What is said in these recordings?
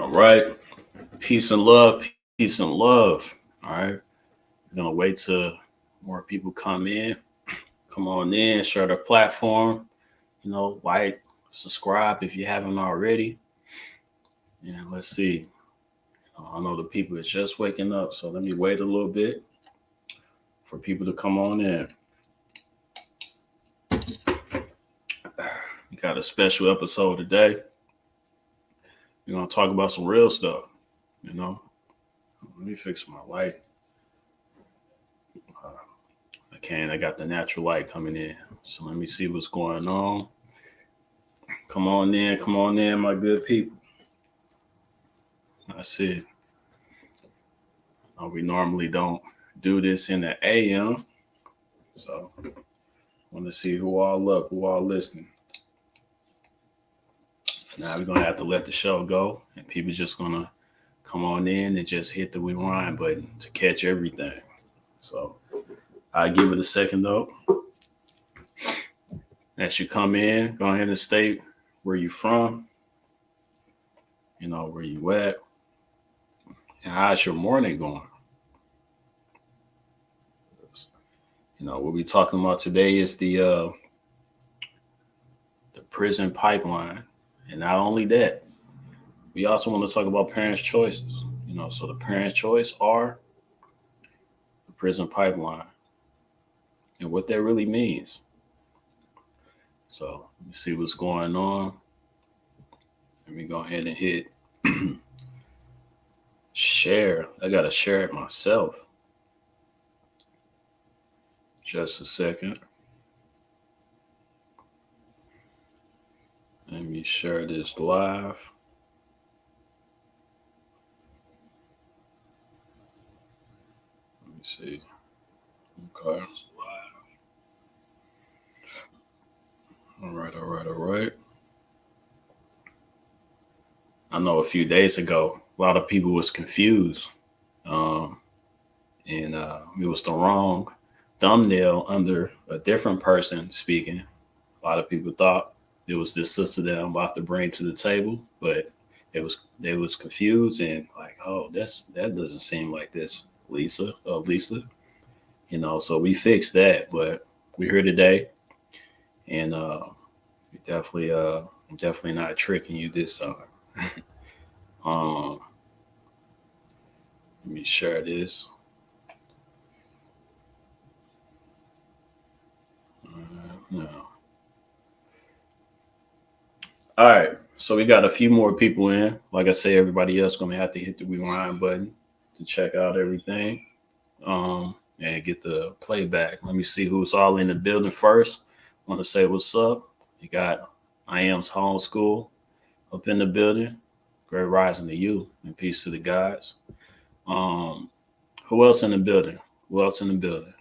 All right. Peace and love. Peace and love. All right. We're gonna wait till more people come in. Come on in, share the platform. Like, subscribe if you haven't already. And let's see. I know the people is just waking up, so let me wait a little bit for people to come on in. We got a special episode today. We're gonna talk about some real stuff. You know, let me fix my light. I got the natural light coming in. So let me see what's going on. Come on in, my good people. I see. We normally don't do this in the AM. So I want to see who all up, who all listening. Now we're gonna have to let the show go, and people just gonna come on in and just hit the rewind button to catch everything. So I'll give it a second though. As you come in, go ahead and state where you from, where you at, and how's your morning going. What we talking about today is the prison pipeline, and not only that, we also want to talk about parents' choices. So the parents' choice are the prison pipeline, and what that really means. So let me see what's going on. Let me go ahead and hit share. I gotta share it myself. Just a second. Let me share this live. Let me see. Okay. All right. I know a few days ago, a lot of people was confused. And it was the wrong thumbnail under a different person speaking. A lot of people thought it was this sister that I'm about to bring to the table, but they was confused and like, oh, that doesn't seem like this Lisa. So we fixed that, but we're here today, and we definitely I'm definitely not tricking you this time. um, Let me share this. No. All right. So we got a few more people in. Like I say, everybody else gonna have to hit the rewind button to check out everything. And get the playback. Let me see who's all in the building first. Want to say what's up. You got I am's homeschool up in the building. Great rising to you and peace to the guys. Um, who else in the building? Who else in the building?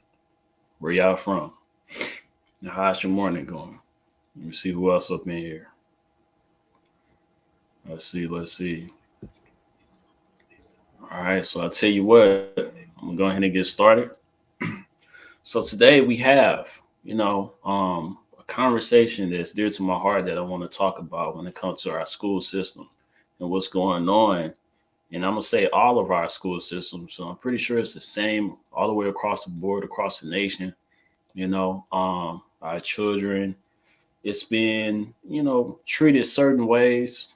Where y'all from? Now, how's your morning going? Let me see who else up in here. Let's see. All right, so I'll tell you what, I'm gonna go ahead and get started. So today we have, a conversation that's dear to my heart that I want to talk about when it comes to our school system and what's going on. And I'm gonna say all of our school systems. So I'm pretty sure it's the same all the way across the board, across the nation. Our children, it's been, treated certain ways,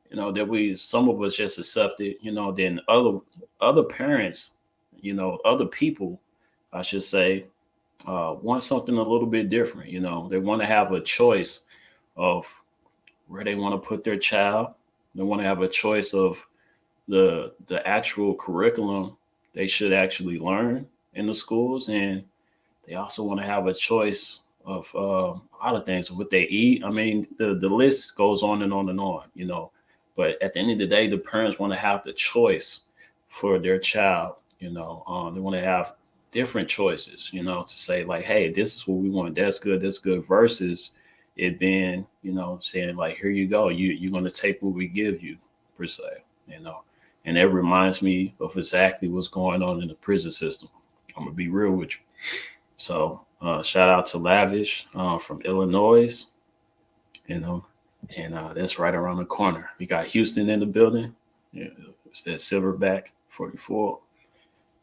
that we some of us just accepted, then other parents, other people, I should say, want something a little bit different. They want to have a choice of where they want to put their child. They want to have a choice of the actual curriculum they should actually learn in the schools, and they also want to have a choice of a lot of things, what they eat. I mean, the list goes on and on and on. But at the end of the day, the parents want to have the choice for their child. They want to have different choices. To say like, hey, this is what we want. That's good. That's good. Versus it being, saying like, here you go. You're going to take what we give you, per se. You know, and that reminds me of exactly what's going on in the prison system. I'm gonna be real with you. So shout out to Lavish from Illinois, you know, and that's right around the corner. We got Houston in the building. Yeah, it's that Silverback 44.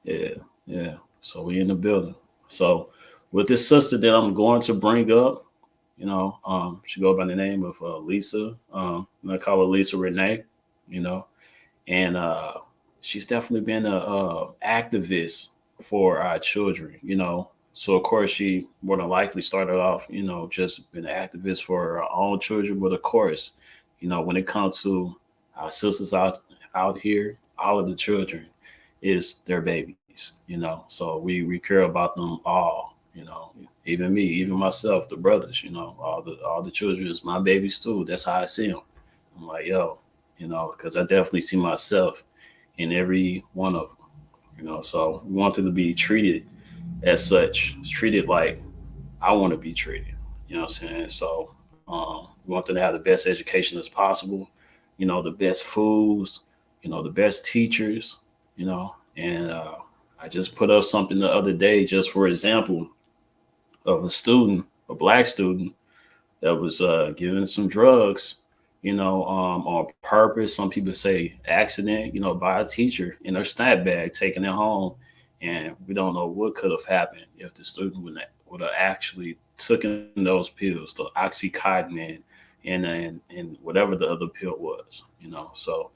Yeah, yeah. So we in the building. So with this sister that I'm going to bring up, she go by the name of Lisa. And I call her Lisa Renee. You know, and she's definitely been a activist for our children. So of course she more than likely started off, just been an activist for her own children, but of course, when it comes to our sisters out here, all of the children is their babies. So we care about them all. Even me, even myself, the brothers. All the children is my babies too. That's how I see them. I'm like, yo, because I definitely see myself in every one of them. So we want them to be treated as such, treated like I want to be treated. You know what I'm saying? So we want them to have the best education as possible. The best foods. The best teachers. And I just put up something the other day, just for example, of a student, a black student that was given some drugs, on purpose. Some people say accident, by a teacher in their snack bag, taking it home. And we don't know what could have happened if the student would have actually taken those pills, the oxycontin and whatever the other pill was. So,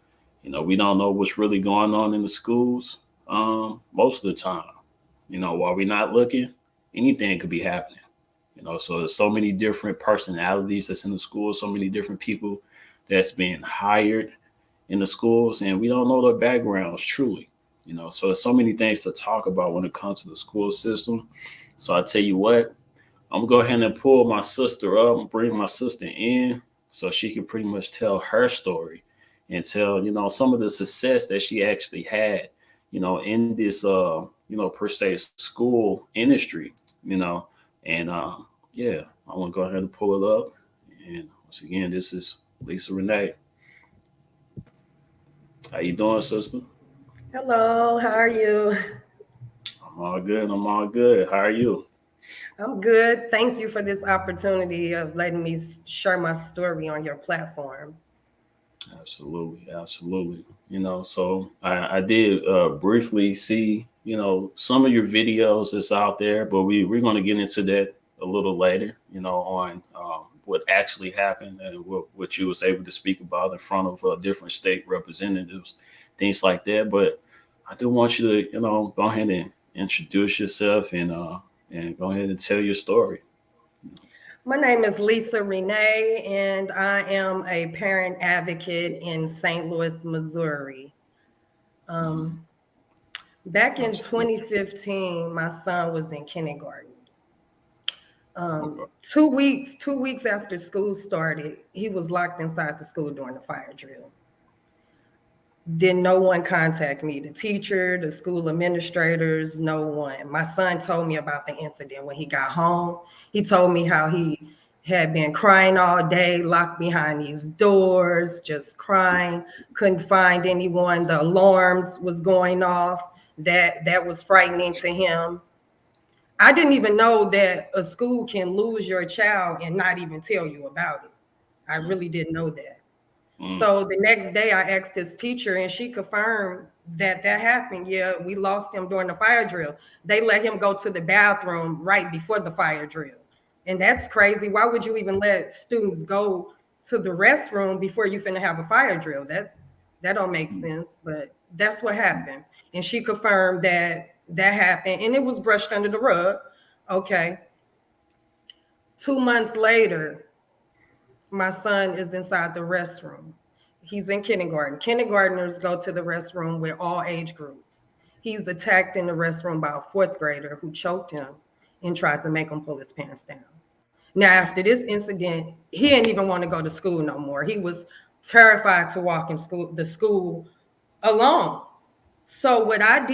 we don't know what's really going on in the schools most of the time. While we're not looking, anything could be happening. So there's so many different personalities that's in the schools, so many different people that's being hired in the schools, and we don't know their backgrounds truly. So there's so many things to talk about when it comes to the school system. So I tell you what, I'm gonna go ahead and pull my sister up and bring my sister in so she can pretty much tell her story and tell, some of the success that she actually had, in this per se school industry, you know. And yeah, I want to go ahead and pull it up. And once again, this is Lisa Renee. How you doing, sister? Hello, how are you? I'm all good. I'm all good. How are you? I'm good. Thank you for this opportunity of letting me share my story on your platform. Absolutely, absolutely. So I did briefly see, some of your videos that's out there, but we're going to get into that a little later, on what actually happened and what you was able to speak about in front of different state representatives, things like that. But I do want you to, go ahead and introduce yourself and go ahead and tell your story. My name is Lisa Renee, and I am a parent advocate in St. Louis, Missouri. Um, Mhm. Back in Absolutely. 2015, my son was in kindergarten. Okay. 2 weeks after school started, he was locked inside the school during the fire drill. Did no one contact me? The teacher, the school administrators, no one. My son told me about the incident when he got home. He told me how he had been crying all day, locked behind these doors, just crying, couldn't find anyone. The alarms was going off. That was frightening to him. I didn't even know that a school can lose your child and not even tell you about it. I really didn't know that. Mm, So the next day, I asked his teacher, and she confirmed that that happened. Yeah, we lost him during the fire drill. They let him go to the bathroom right before the fire drill, and that's crazy. Why would you even let students go to the restroom before you finna have a fire drill? That don't make mm, sense. But that's what happened, and she confirmed that that happened, and it was brushed under the rug. Okay. 2 months later, my son is inside the restroom. He's in kindergarten. Kindergartners go to the restroom with all age groups. He's attacked in the restroom by a fourth grader who choked him and tried to make him pull his pants down. Now, after this incident, he didn't even want to go to school no more. He was terrified to walk in the school alone. So what I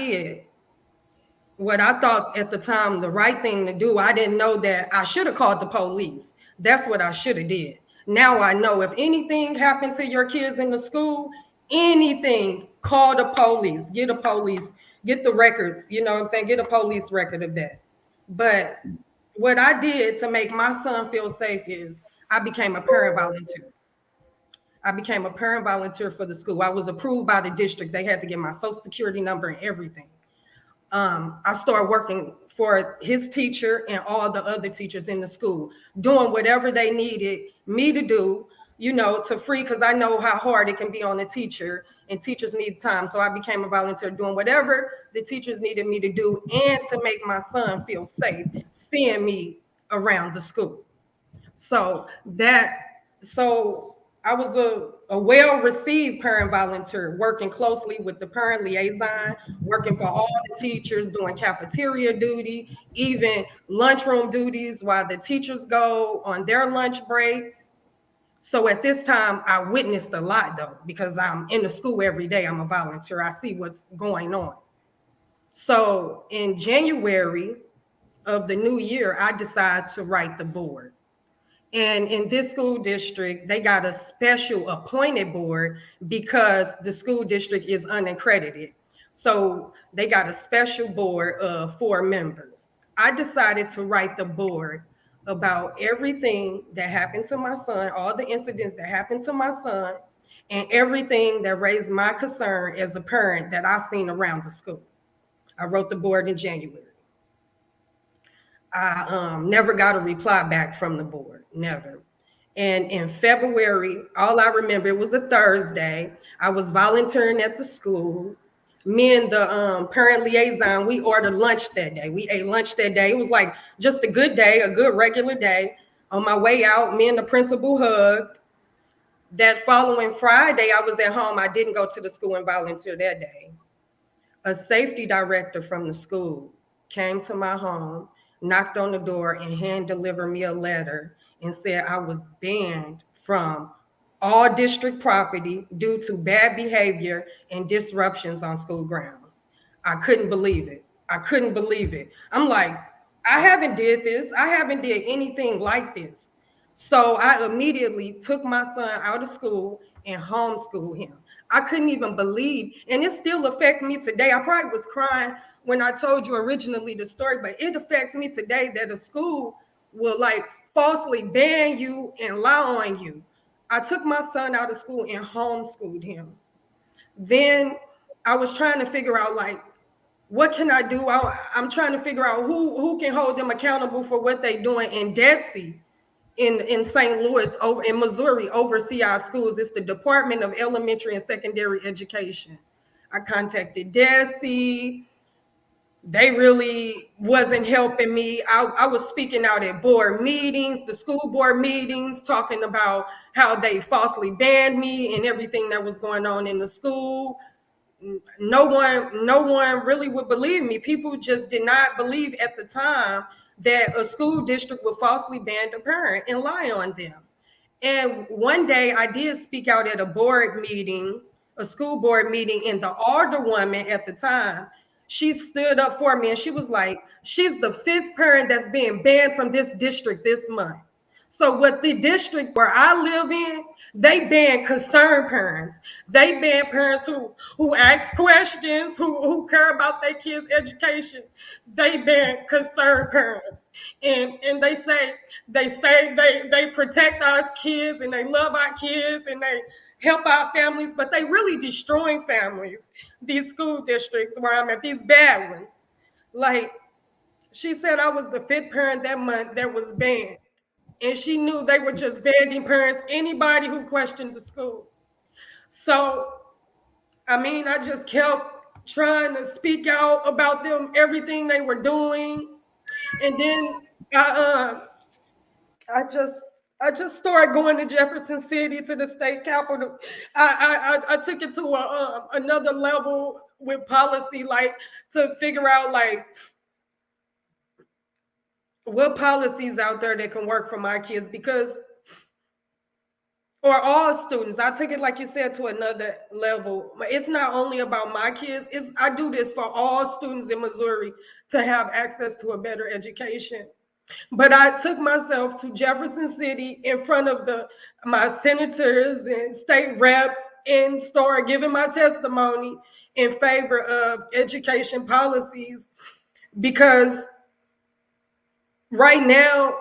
thought at the time the right thing to do, I didn't know that I should have called the police. That's what I should have did. Now I know if anything happened to your kids in the school, anything, call the police, get the records, you know what I'm saying? Get a police record of that. But what I did to make my son feel safe is I became a parent volunteer. I became a parent volunteer for the school. I was approved by the district. They had to get my social security number and everything. I started working for his teacher and all the other teachers in the school, doing whatever they needed me to do, to free, because I know how hard it can be on a teacher, and teachers need time. So I became a volunteer doing whatever the teachers needed me to do, and to make my son feel safe seeing me around the school. So so I was a well-received parent volunteer, working closely with the parent liaison, working for all the teachers, doing cafeteria duty, even lunchroom duties while the teachers go on their lunch breaks. So at this time, I witnessed a lot though, because I'm in the school every day. I'm a volunteer. I see what's going on. So in January of the new year, I decided to write the board. And in this school district, they got a special appointed board because the school district is unaccredited. So they got a special board of 4 members. I decided to write the board about everything that happened to my son, all the incidents that happened to my son, and everything that raised my concern as a parent that I seen around the school. I wrote the board in January. I never got a reply back from the board, never. And in February, all I remember, it was a Thursday. I was volunteering at the school. Me and the parent liaison, we ordered lunch that day. We ate lunch that day. It was like just a good day, a good regular day. On my way out, me and the principal hugged. That following Friday, I was at home. I didn't go to the school and volunteer that day. A safety director from the school came to my home, knocked on the door, and hand delivered me a letter and said I was banned from all district property due to bad behavior and disruptions on school grounds. I couldn't believe it. I couldn't believe it. I'm like, I haven't did this. I haven't did anything like this. So I immediately took my son out of school and homeschooled him. I couldn't even believe, and it still affects me today. I probably was crying when I told you originally the story, but it affects me today that a school will like falsely ban you and lie on you. I took my son out of school and homeschooled him. Then I was trying to figure out like, what can I do? I'm trying to figure out who can hold them accountable for what they're doing. In DEDC in St. Louis, over in Missouri, oversee our schools. It's the Department of Elementary and Secondary Education. I contacted DEDC. They really wasn't helping me. I was speaking out at board meetings, the school board meetings, talking about how they falsely banned me and everything that was going on in the school. No one really would believe me. People just did not believe at the time that a school district would falsely ban a parent and lie on them. And one day I did speak out at a board meeting, a school board meeting, and the alderwoman at the time, she stood up for me and she was like, she's the 5th parent that's being banned from this district this month. So what the district where I live in, they ban concerned parents. They ban parents who ask questions, who care about their kids' education. They ban concerned parents. And they protect our kids and they love our kids and they help our families, but they really destroying families, these school districts where I'm at, these bad ones. Like she said I was the 5th parent that month that was banned. And she knew they were just banning parents, anybody who questioned the school. So, I mean, I just kept trying to speak out about them, everything they were doing. And then I, I just, I just started going to Jefferson City to the state capitol. I took it to another level with policy, like to figure out like what policies out there that can work for my kids, because or all students. I took it, like you said, to another level. It's not only about my kids. I do this for all students in Missouri to have access to a better education. But I took myself to Jefferson City in front of my senators and state reps and started giving my testimony in favor of education policies, because right now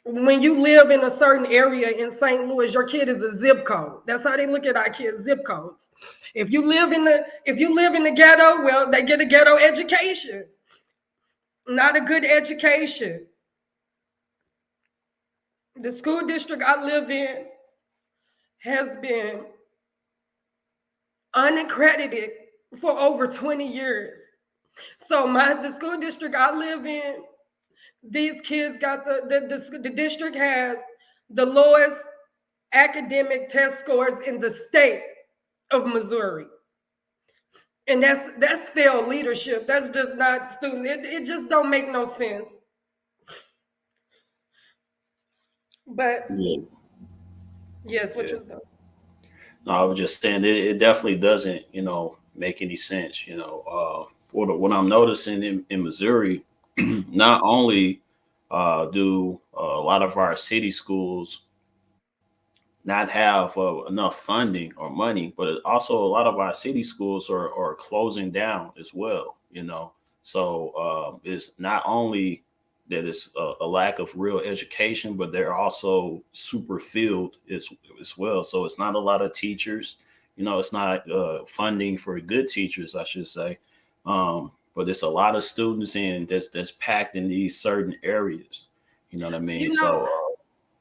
When you live in a certain area in St. Louis, your kid is a zip code. That's how they look at our kids, zip codes. If you live in the ghetto, well, they get a ghetto education, not a good education. The school district I live in has been unaccredited for over 20 years. So the school district I live in, these kids got the district has the lowest academic test scores in the state of Missouri. And that's failed leadership. That's just not student. It just don't make no sense. But Yeah, yes, what yeah. you saying? No, I was just saying it definitely doesn't, make any sense. What I'm noticing in Missouri, not only do a lot of our city schools not have enough funding or money, but also a lot of our city schools are closing down as well. So it's not only that it's a lack of real education, but they're also super filled as well. So it's not a lot of teachers. It's not funding for good teachers, I should say. But it's a lot of students in that's packed in these certain areas. You know what I mean? You know, So.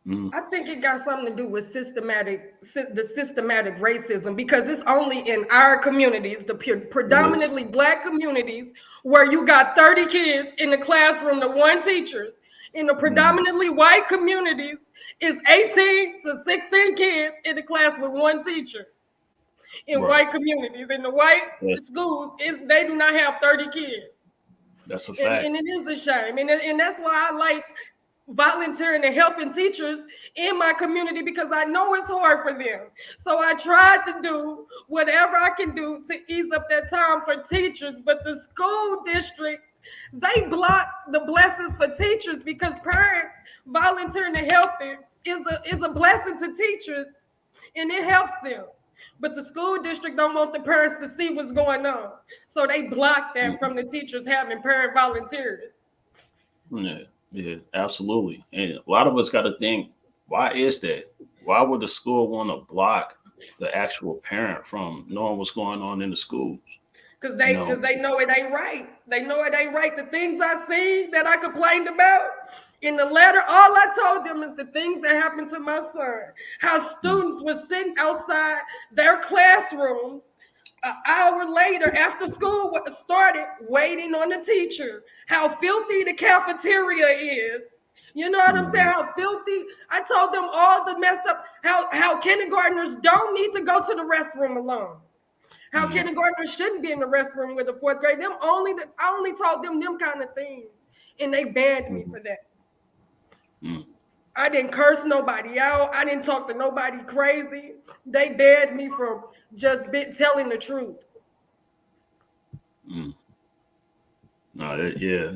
Mm, I think it got something to do with the systematic racism, because it's only in our communities, the it is. predominantly Black communities, where you got 30 kids in the classroom to one teachers. In the Mm, predominantly white communities, it's 18 to 16 kids in the class with one teacher. In right. white communities, in the white That's schools, they do not have 30 kids. that's a and, fact. and it is a shame, and that's why I like volunteering and helping teachers in my community, because I know it's hard for them. So I tried to do whatever I can do to ease up that time for teachers, but the school district, they block the blessings for teachers, because parents volunteering and helping is a blessing to teachers, and it helps them. But the school district don't want the parents to see what's going on. So they block that Mhm. from the teachers having parent volunteers. Yeah, yeah, absolutely. And a lot of us got to think, why is that? Why would the school want to block the actual parent from knowing what's going on in the schools? Cause You they know, cause they know it ain't right. They know it ain't right. The things I seen that I complained about in the letter, all I told them is the things that happened to my son. How students were sitting outside their classrooms an hour later after school started, waiting on the teacher. How filthy the cafeteria is. You know what I'm saying? Mhm. How filthy. I told them all the messed up. How kindergartners don't need to go to the restroom alone. How Mhm. kindergartners shouldn't be in the restroom with the fourth grade. I only told them kind of things, and they banned me Mhm. for that. Mhm. I didn't curse nobody out. I didn't talk to nobody crazy. They banned me from just telling the truth. Mhm. No, yeah,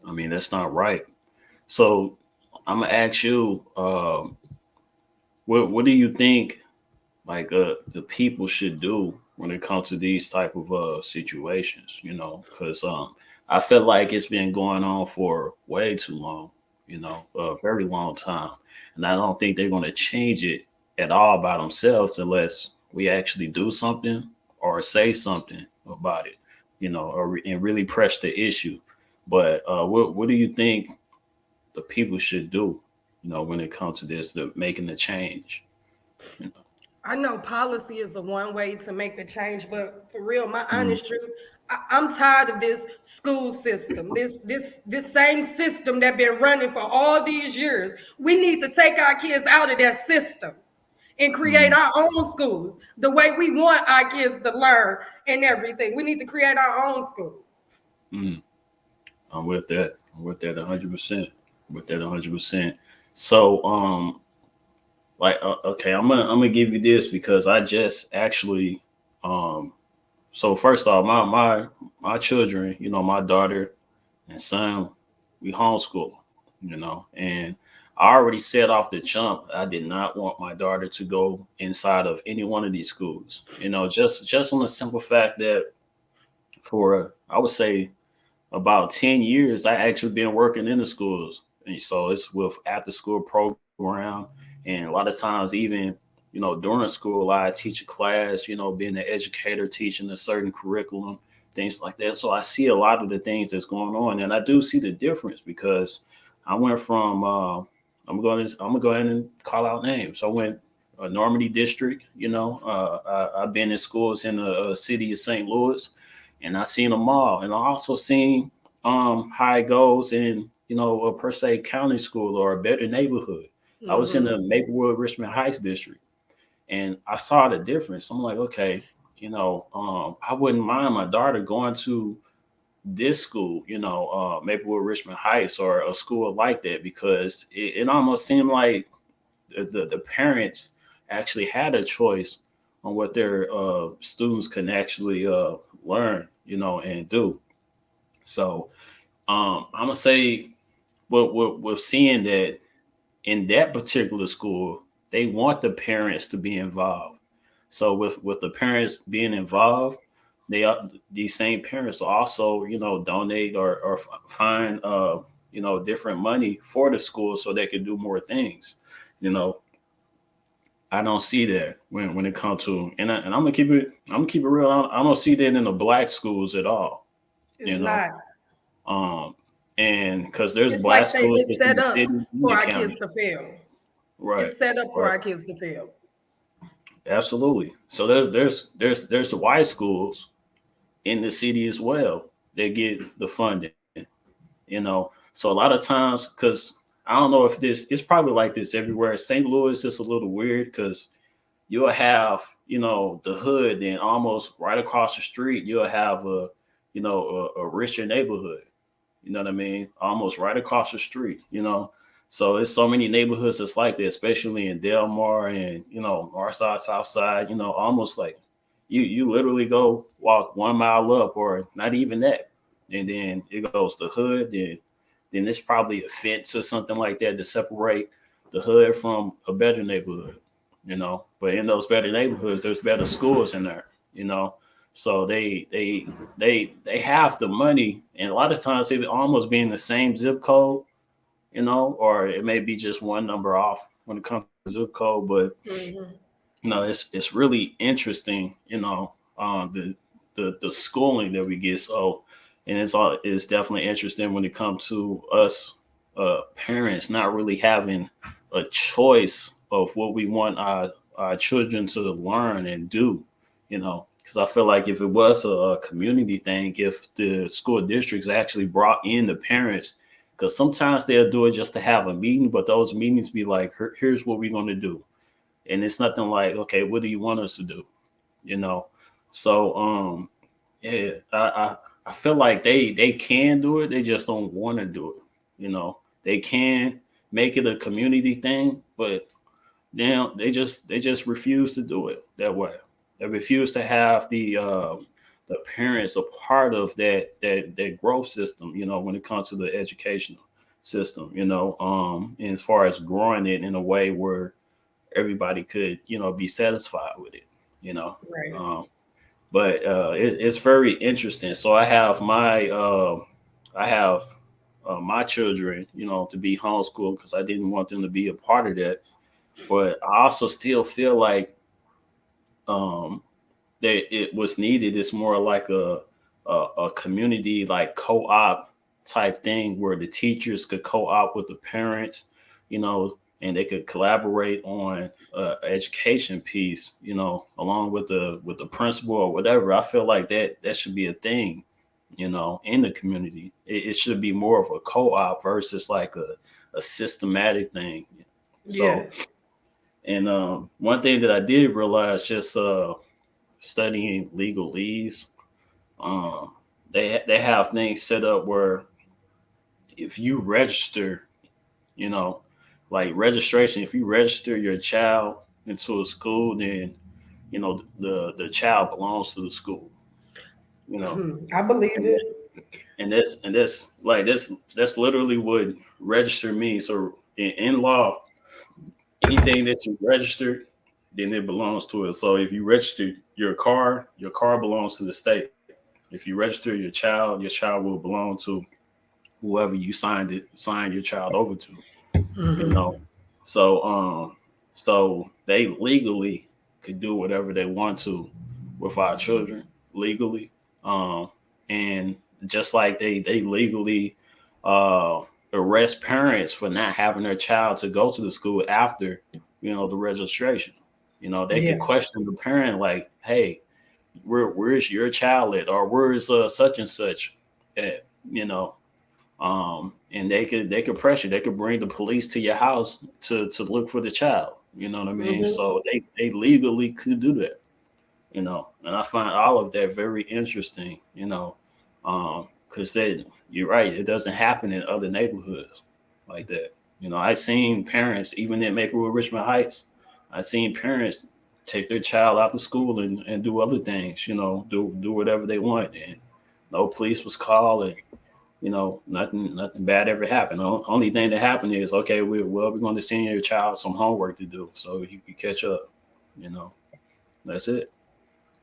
I mean, that's not right. So I'm gonna ask you, what do you think like the people should do when it comes to these type of situations, because I feel like it's been going on for way too long, a very long time, and I don't think they're going to change it at all by themselves unless we actually do something or say something about it, and really press the issue. But what do you think the people should do, when it comes to this, to making the change, you know? I know policy is the one way to make the change, but for real, my Mm, honest truth, I'm tired of this school system, this same system that been running for all these years. We need to take our kids out of that system and create mm. our own schools the way we want our kids to learn and everything. We need to create our own schools. Mm, I'm with that. I'm with that 100%. With that 100%. So, like, okay, I'm gonna give you this because I just actually, um, so first off, my children, my daughter and son, we homeschool, and I already said off the jump, I did not want my daughter to go inside of any one of these schools, just on the simple fact that for I would say about 10 years, I actually been working in the schools And so it's with after school program, and a lot of times even during school I teach a class, being an educator teaching a certain curriculum, things like that. So I see a lot of the things that's going on, and I do see the difference because I went from I'm gonna go ahead and call out names. I went Normandy District. I've been in schools in the city of St. Louis, and I seen them all, and I also seen how it goes in a per se county school or a better neighborhood. I was in Mm-hmm. the Maplewood Richmond Heights district, and I saw the difference. I'm like, okay, I wouldn't mind my daughter going to this school, Maplewood Richmond Heights or a school like that, because it almost seemed like the parents actually had a choice on what their students can actually learn, and do. So I'm gonna say what we're seeing that in that particular school, they want the parents to be involved. So with the parents being involved, they are these same parents also donate or find different money for the school so they can do more things. You know, I don't see that when it comes to and I'm gonna keep it real. I don't see that in the black schools at all. You It's know, not. um, and because there's It's like black they schools it's that's in set the up city and for the our kids county. to fail. Right, It's set up for right, our kids to fail. absolutely. So there's the white schools in the city as well. They get the funding. So a lot of times, because I don't know if it's probably like this everywhere. St. Louis is a little weird because you'll have the hood, then almost right across the street you'll have a richer neighborhood. You know what I mean? Almost right across the street. So it's so many neighborhoods that's like that, especially in Delmar and North Side, South Side. Almost like you literally go walk 1 mile up, or not even that, and then it goes to hood. Then it's probably a fence or something like that to separate the hood from a better neighborhood. But in those better neighborhoods, there's better schools in there. You know, so they have the money, and a lot of times it almost be in the same zip code. Or it may be just one number off when it comes to zip code. But Mhm. it's really interesting. The schooling that we get. So, and it's definitely interesting when it comes to us parents not really having a choice of what we want our children to learn and do. Because I feel like if it was a community thing, if the school districts actually brought in the parents, because sometimes they'll do it just to have a meeting, but those meetings be like, Here's what we're going to do," and it's nothing like, "Okay, what do you want us to do?" You know. So yeah, I feel like they can do it. They just don't want to do it. They can make it a community thing, but now they just refuse to do it that way. They refuse to have the parents a part of that growth system. When it comes to the educational system. And as far as growing it in a way where everybody could be satisfied with it. You know, Right. um, but it's very interesting. So I have my children, to be homeschooled because I didn't want them to be a part of that. But I also still feel like um, that it was needed. It's more like a community like co-op type thing where the teachers could co-op with the parents, and they could collaborate on education piece, along with the principal or whatever. I feel like that should be a thing, in the community. It should be more of a co-op versus like a systematic thing. So, Yes. and one thing that I did realize just studying legalese, um, they have things set up where if you register, you know, like registration, if you register your child into a school, then the child belongs to the school. You know, I believe and it. and that's like that's literally what register means. So in law, anything that you registered, then it belongs to it. So if you register your car belongs to the state. If you register your child will belong to whoever you signed your child over to, you Hmm. know. So so they legally could do whatever they want to with our children legally. Um and just like they legally uh arrest parents for not having their child to go to the school after, the registration. They could Yeah. question the parent like, hey, where's your child at, or where's such and such at, you know and they could pressure, they could bring the police to your house to look for the child. You know what I mean? Hmm. So they legally could do that. And I find all of that very interesting. Because you're right, it doesn't happen in other neighborhoods like that. I seen parents even in Maplewood, Richmond Heights. I seen parents take their child out of school and do other things. Do whatever they want, and no police was called, and nothing bad ever happened. The only thing that happened is, okay, we're going to send your child some homework to do so you can catch up. You know, that's it.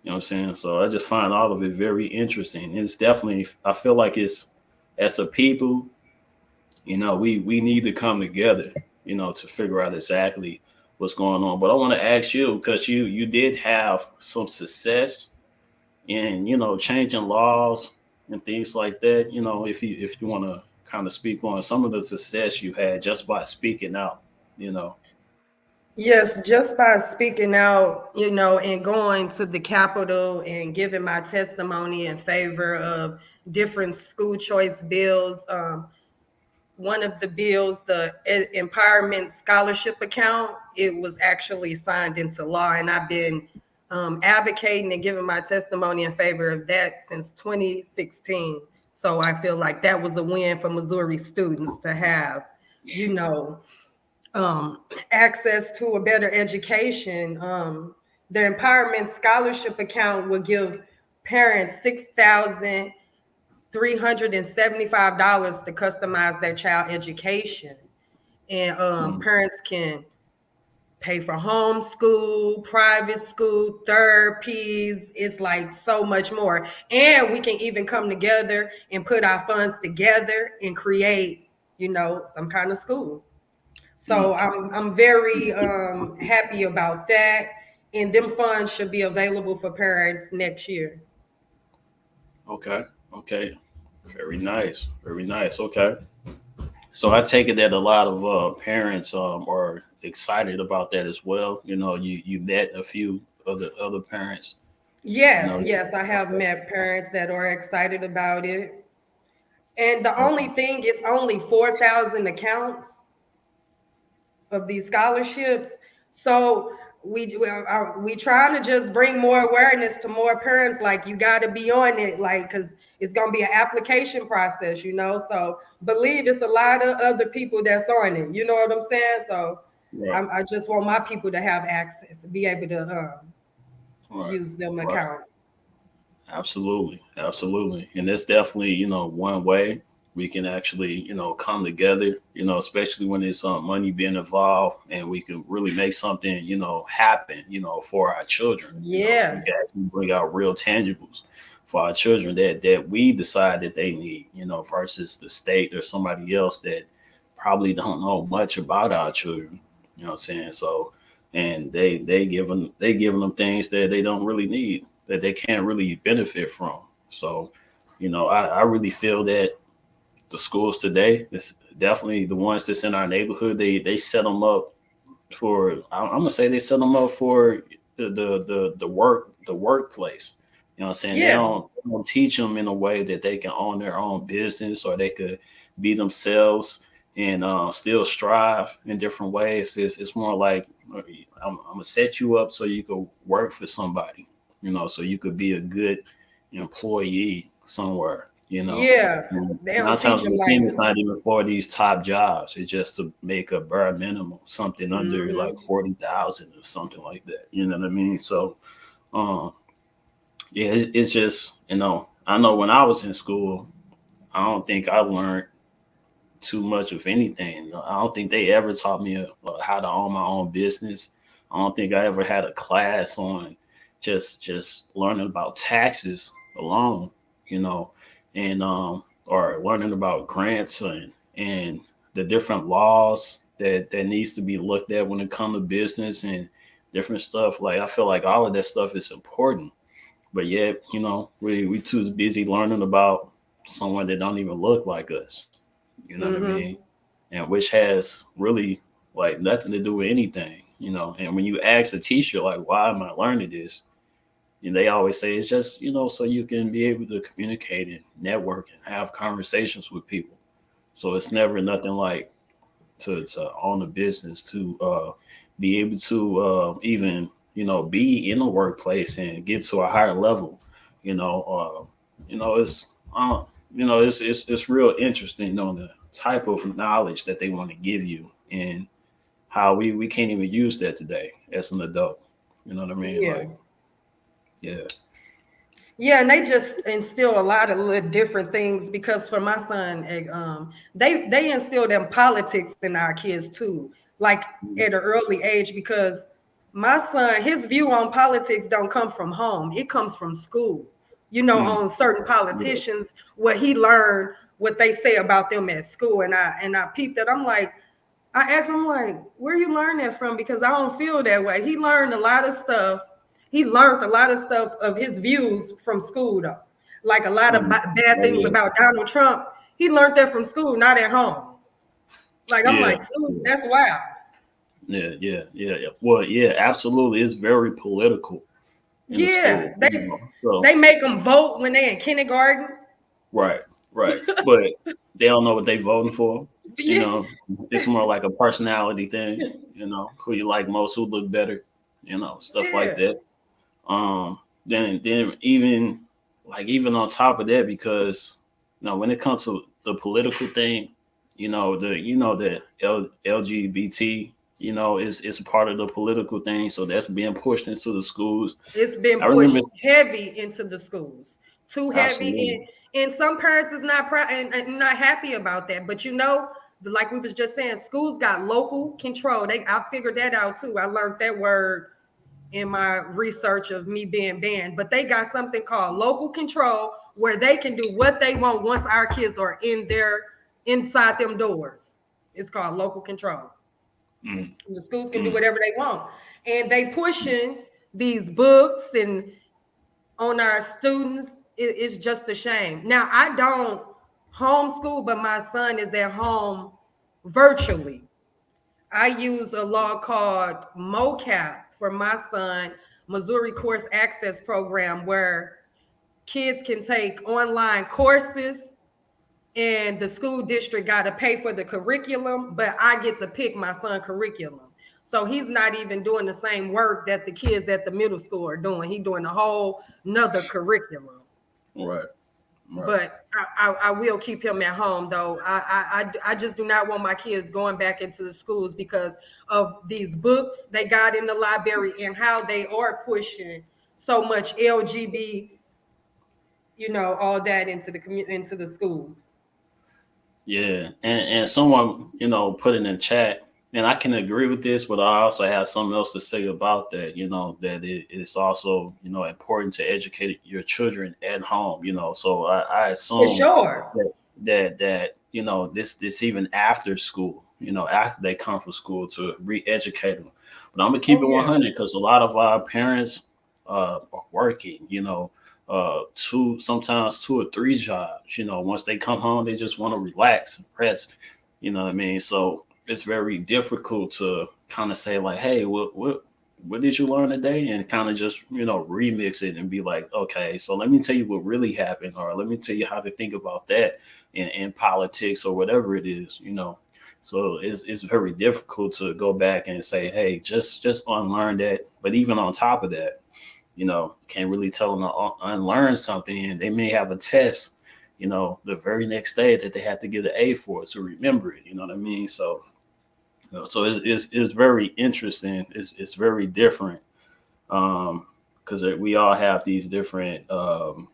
You know what I'm saying? So I just find all of it very interesting. And it's definitely, I feel like it's, as a people, we need to come together, to figure out exactly what's going on. But I want to ask you, because you did have some success in, changing laws and things like that. If you want to kind of speak on some of the success you had just by speaking out, you know. Yes, just by speaking out, and going to the Capitol and giving my testimony in favor of different school choice bills. One of the bills, the Empowerment Scholarship Account, it was actually signed into law, and I've been advocating and giving my testimony in favor of that since 2016. So I feel like that was a win for Missouri students to have, you know, um, access to a better education. The Empowerment Scholarship Account will give parents $6,375 to customize their child education, and Mm, parents can pay for homeschool, private school, therapies. It's like so much more, and we can even come together and put our funds together and create, some kind of school. So mm. I'm very happy about that. And them funds should be available for parents next year. Okay. Okay. Very nice. Very nice. Okay. So I take it that a lot of parents are excited about that as well. You met a few other parents. You Yes, know. yes, I have Okay. met parents that are excited about it. And the only Okay. thing, it's only 4,000 accounts of these scholarships. So we trying to just bring more awareness to more parents. Like, you got to be on it, like, because it's gonna be an application process, So believe it's a lot of other people that's on it. You know what I'm saying? So Right. I just want my people to have access, be able to Right. use them Right. accounts. Absolutely, absolutely, and it's definitely one way we can actually come together. Especially when there's money being involved, and we can really make something happen. For our children. So we Yeah, can actually bring out real tangibles for our children that we decide that they need. Versus the state or somebody else that probably don't know much about our children. You know what I'm saying? So, and they giving them things that they don't really need, that they can't really benefit from. So, I really feel that the schools today, it's definitely the ones that's in our neighborhood, they set them up for. I'm gonna say they set them up for the workplace. You know what I'm saying? yeah, They don't teach them in a way that they can own their own business, or they could be themselves and still strive in different ways. It's more like, I'm gonna set you up so you could work for somebody. So you could be a good employee somewhere. yeah. And They nine don't teach times out them of like, ten, it's not even for these top jobs. It's just to make a bare minimum, something under like mhm. 40,000 or something like that. You know what I mean? So, um, yeah, it's just I know when I was in school, I don't think I learned too much of anything. I don't think they ever taught me how to own my own business. I don't think I ever had a class on just learning about taxes alone. You know, and or learning about grants and the different laws that needs to be looked at when it comes to business and different stuff. Like I feel like all of that stuff is important, but yet we too busy learning about someone that don't even look like us. You know what I mean? Mm-hmm. And which has really like nothing to do with anything. And when you ask a teacher like, why am I learning this? And they always say it's just so you can be able to communicate and network and have conversations with people. So it's never nothing like to own a business, to be able to even be in the workplace and get to a higher level. You know, it's uh, it's real interesting on the type of knowledge that they want to give you and how we can't even use that today as an adult. You know what I mean? Yeah. Like, yeah. Yeah, and they just instill a lot of little different things because for my son, they instill them politics in our kids too, like at an early age. Because my son, his view on politics don't come from home; it comes from school. Mm, On certain yeah. politicians, what he learned, what they say about them at school, and I peeped that. I'm like, I asked him like, where you learn that from? Because I don't feel that way. He learned a lot of stuff. He learned a lot of stuff of his views from school, though. Like a lot of Mm. bad Oh things yeah. about Donald Trump. He learned that from school, not at home. Like I'm Yeah. like, school, Yeah. that's wild. Yeah. Well, yeah, absolutely. It's very political in the Yeah, school. So they make them vote when they in kindergarten. right, right. But they don't know what they voting for. You Yeah, know, it's more like a personality thing. Who you like most, who look better. Stuff like yeah. that. Then even on top of that, because when it comes to the political thing, the LGBT, is a part of the political thing, so that's being pushed into the schools. It's been I remember. pushed heavy into the schools, too heavy, Absolutely. and some parents is not proud and not happy about that. But like we was just saying, schools got local control. I figured that out too. I learned that word in my research of me being banned. But they got something called local control where they can do what they want once our kids are inside them doors. It's called local control. Mm, The schools can do mm. whatever they want, and they pushing these books and on our students. It's just a shame. Now I don't homeschool, but my son is at home virtually. I use a law called MOCAP for my son, Missouri Course Access Program, where kids can take online courses and the school district got to pay for the curriculum, but I get to pick my son curriculum. So he's not even doing the same work that the kids at the middle school are doing. He's doing a whole nother curriculum. Right, right. But I will keep him at home though. I just do not want my kids going back into the schools because of these books they got in the library and how they are pushing so much LGB, all that into the community, into the schools. Yeah, and someone put it in chat, and I can agree with this, but I also have something else to say about that. That it's also important to educate your children at home. So I For assume sure. that this even after school. After they come from school to re-educate them. But I'm gonna keep Oh it yeah. 100 because a lot of our parents are working. Sometimes two or three jobs. Once they come home, they just want to relax and rest. You know what I mean? So it's very difficult to kind of say like, hey, what did you learn today? And kind of just remix it and be like, okay, so let me tell you what really happened, or let me tell you how to think about that in politics or whatever it is. So it's very difficult to go back and say, hey, just unlearn that. But even on top of that, can't really tell them to unlearn something, and they may have a test, the very next day that they have to get an A for to remember it. You know what I mean? So it's very interesting. It's very different because we all have these different lives,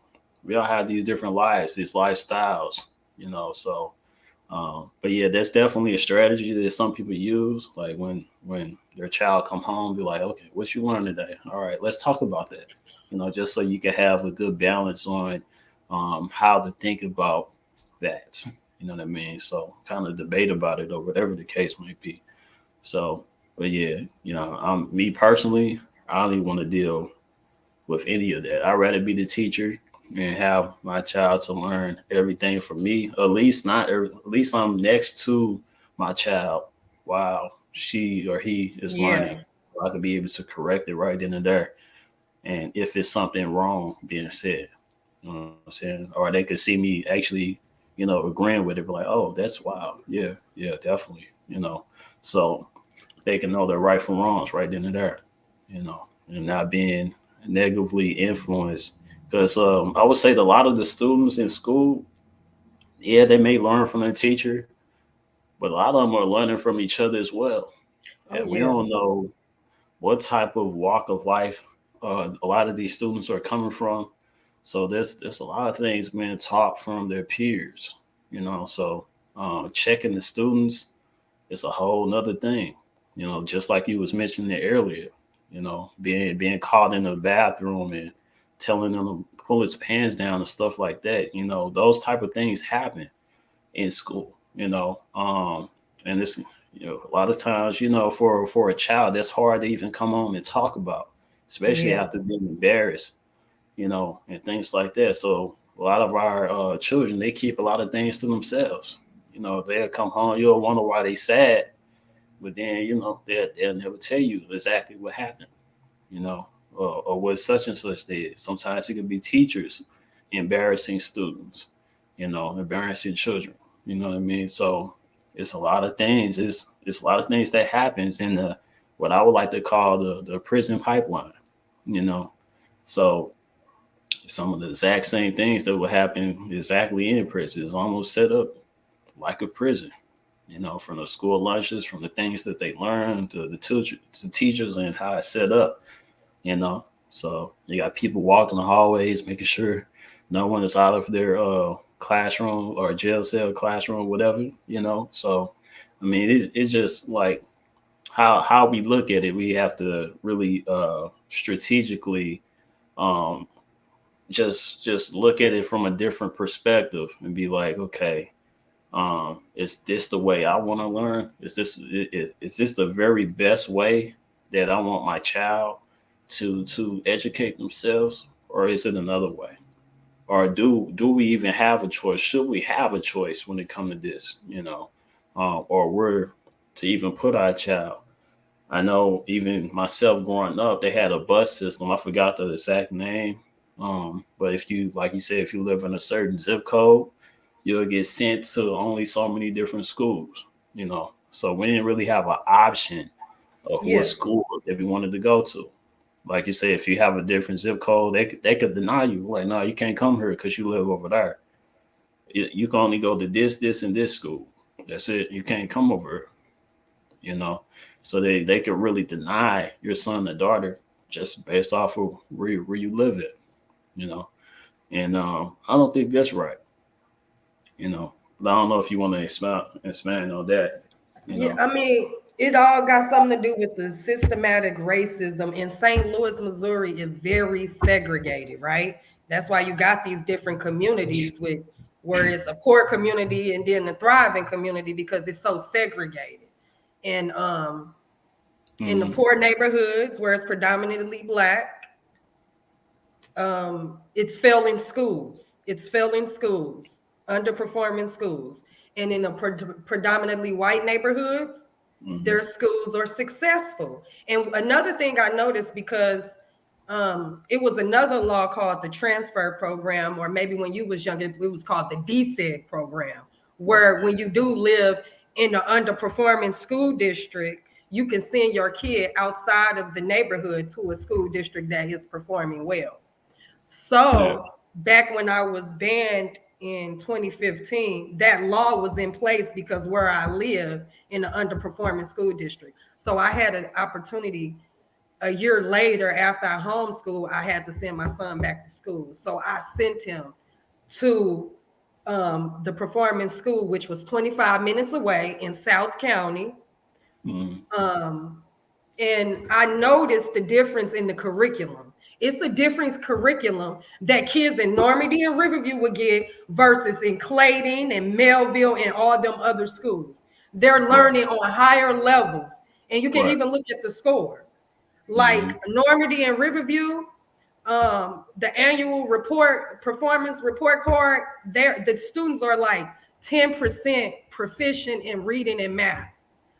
these lifestyles. So but yeah, that's definitely a strategy that some people use. Like when their child come home, be like, okay, what you learned today? All right, let's talk about that. Just so you can have a good balance on how to think about that. You know what I mean? So kind of debate about it or whatever the case might be. So, but yeah, me personally, I don't even want to deal with any of that. I'd rather be the teacher and have my child to learn everything from me. At least I'm next to my child while she or he is Yeah. learning. I could be able to correct it right then and there. And if it's something wrong being said, you know what I'm saying? Or they could see me actually, agreeing with it, be like, oh, that's wow. Yeah, yeah, definitely. So they can know their right from wrongs right then and there, you know, and not being negatively influenced. Because I would say that a lot of the students in school, yeah, they may learn from the teacher, but a lot of them are learning from each other as well. Oh And we yeah. don't know what type of walk of life a lot of these students are coming from. So there's a lot of things being taught from their peers, So checking the students is a whole nother thing, just like you was mentioning it earlier, being caught in the bathroom and telling them to pull his pants down and stuff like that. Those type of things happen in school, and it's a lot of times, for a child that's hard to even come home and talk about, especially Yeah. after being embarrassed, and things like that. So a lot of our children, they keep a lot of things to themselves. They'll come home, you'll wonder why they sad, but then they'll never tell you exactly what happened, you know, or what such and such did. Sometimes it could be teachers embarrassing students, embarrassing children. You know what I mean? So it's a lot of things. It's a lot of things that happens in the what I would like to call the prison pipeline. You know, so some of the exact same things that will happen exactly in prison is almost set up like a prison. From the school lunches, from the things that they learn to the teachers and how it's set up. You know, so you got people walking the hallways, making sure no one is out of their classroom or jail cell classroom, whatever. So I mean, it's just like how we look at it. We have to really strategically um, just look at it from a different perspective and be like, okay, is this the way I want to learn? Is this the very best way that I want my child to educate themselves, or is it another way? Or do we even have a choice? Should we have a choice when it comes to this? Or we're to even put our child. I know even myself growing up, they had a bus system. I forgot the exact name. But if you, like you said, if you live in a certain zip code, you'll get sent to only so many different schools. So we didn't really have an option of what Yeah. school that we wanted to go to. Like you say, if you have a different zip code, they could deny you. Like, no, you can't come here because you live over there. You can only go to this, and this school. That's it. You can't come over here. You know, so they could really deny your son or daughter just based off of where you live at. You know, and I don't think that's right. You know, but I don't know if you want to expand on that. You Yeah, know. I mean, it all got something to do with the systematic racism. In St. Louis, Missouri is very segregated, right? That's why you got these different communities with where it's a poor community and then the thriving community because it's so segregated. And in the Mm-hmm. poor neighborhoods where it's predominantly black, it's failing schools. It's failing schools, underperforming schools. And in the predominantly white neighborhoods, Mm-hmm. their schools are successful. And another thing I noticed because it was another law called the transfer program, or maybe when you was younger, it was called the DSEG program, where when you do live in an underperforming school district, you can send your kid outside of the neighborhood to a school district that is performing well. Yeah. So back when I was banned in 2015, that law was in place because where I live in an underperforming school district. So I had an opportunity a year later after I homeschooled, I had to send my son back to school. So I sent him to the performing school, which was 25 minutes away in South County. Mm-hmm. Um, and I noticed the difference in the curriculum. It's a different curriculum that kids in Normandy and Riverview would get versus in Clayton and Melville and all them other schools. They're Right. learning on higher levels. And you can Right. even look at the scores. Like Hmm. Normandy and Riverview, the annual report, performance report card, there the students are like 10% proficient in reading and math.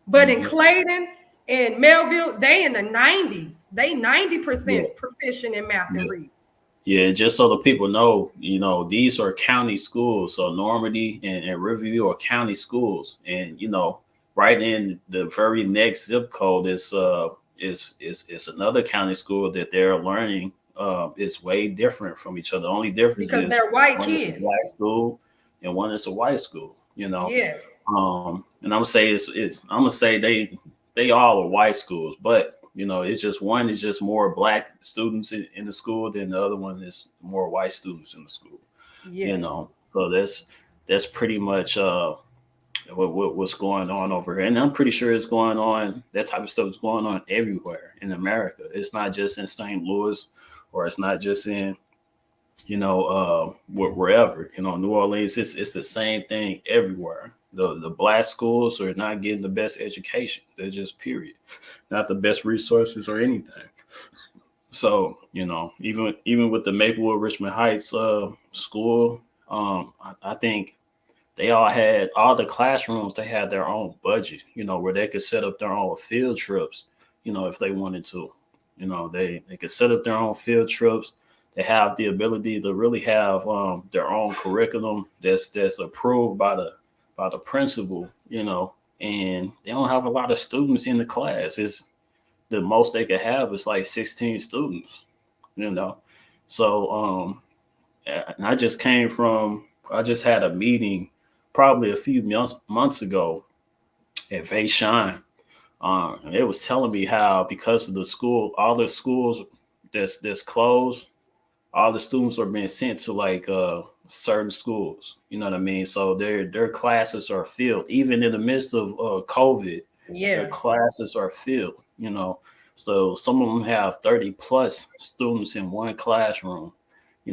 But in Hmm. Clayton and Melville, they in the 90s. They Yeah. 90% proficient in math and Yeah. reading. Yeah, and just so the people know, these are county schools. So Normandy and Riverview are county schools, and right in the very next zip code is another county school that they're learning. It's way different from each other. The only difference Because is they're white one is a kids. black school and one is a white school. Yes. And I'm gonna say they all are white schools, but it's just one is just more black students in the school than the other one is more white students in the school. Yes. So that's pretty much what's going on over here, and I'm pretty sure it's going on. That type of stuff is going on everywhere in America. It's not just in St. Louis, or it's not just in wherever, New Orleans. It's the same thing everywhere. The black schools are not getting the best education. They're just period, not the best resources or anything. So even with the Maplewood Richmond Heights school, I think they all the classrooms. They had their own budget, where they could set up their own field trips, if they wanted to. They could set up their own field trips. They have the ability to really have their own curriculum that's approved by the principal, and they don't have a lot of students in the class. It's the most they could have is like 16 students, you know. So and I just had a meeting probably a few months ago at Vaishon. It was telling me how because of the school, all the schools that's closed, all the students are being sent to like certain schools. You know what I mean? So their classes are filled, even in the midst of COVID. Their Yeah. classes are filled. So some of them have 30+ students in one classroom.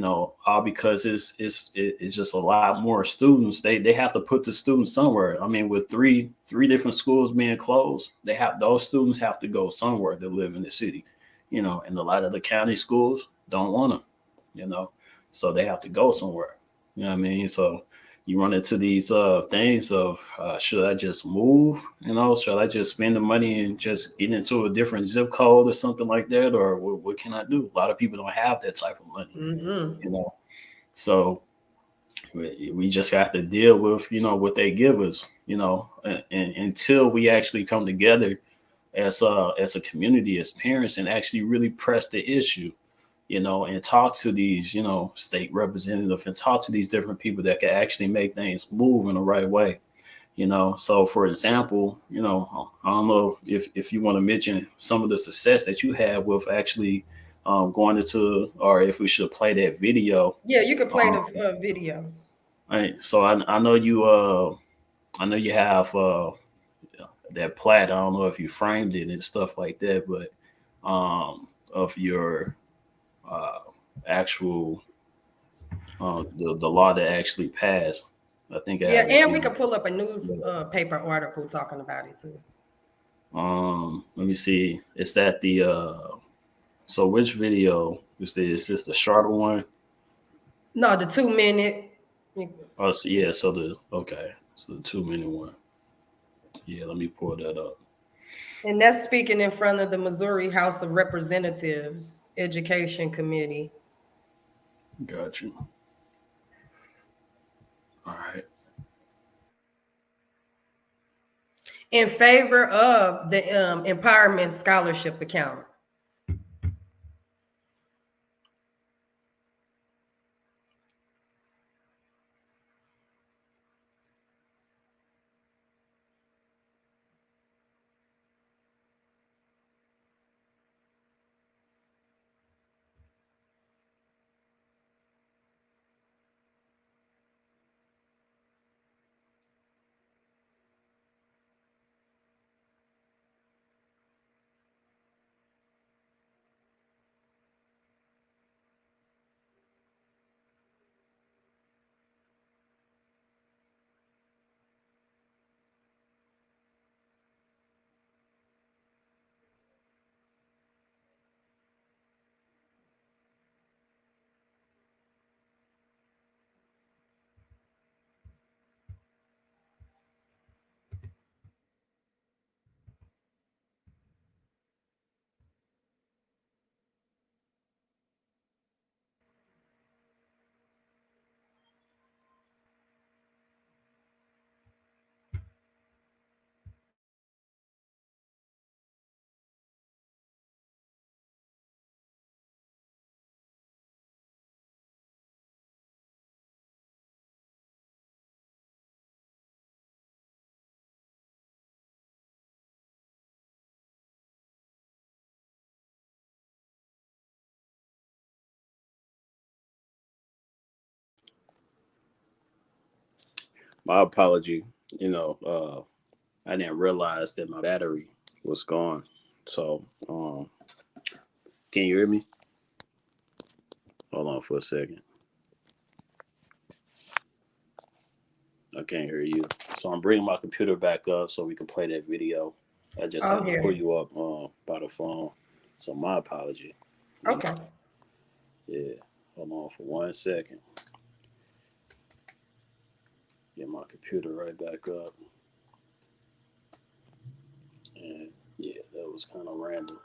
All because it's just a lot more students. They have to put the students somewhere. I mean, with three different schools being closed, those students have to go somewhere to live in the city. And a lot of the county schools don't want them, you know, so they have to go somewhere. You know what I mean? So you run into these things of should I just move? Should I just spend the money and just get into a different zip code or something like that, or what can I do? A lot of people don't have that type of money, Mm-hmm. you know. So we just have to deal with what they give us, and until we actually come together as a community, as parents, and actually really press the issue, and talk to these, state representatives, and talk to these different people that can actually make things move in the right way. So for example, I don't know if you want to mention some of the success that you had with actually going into, or if we should play that video. Yeah, you could play the Um, video. right. So I know you have that plat. I don't know if you framed it and stuff like that, but of your uh, actual the law that actually passed. I think I Yeah, have a and we video. could pull up a news Yeah. paper article talking about it too. Let me see. Is that the so which video is this? Is this the shorter one? No, the 2 minute. Oh, so yeah. So the 2-minute one. Yeah, let me pull that up. And that's speaking in front of the Missouri House of Representatives Education Committee Got you. All right. in favor of the empowerment scholarship account. My apology. You know, I didn't realize that my battery was gone. So, can you hear me? Hold on for a second. I can't hear you. So I'm bringing my computer back up so we can play that video. I just I'm had to pull here. you up by the phone. So my apology. You Okay. know, yeah. Hold on for 1 second. Get my computer right back up. And yeah, that was kind of random.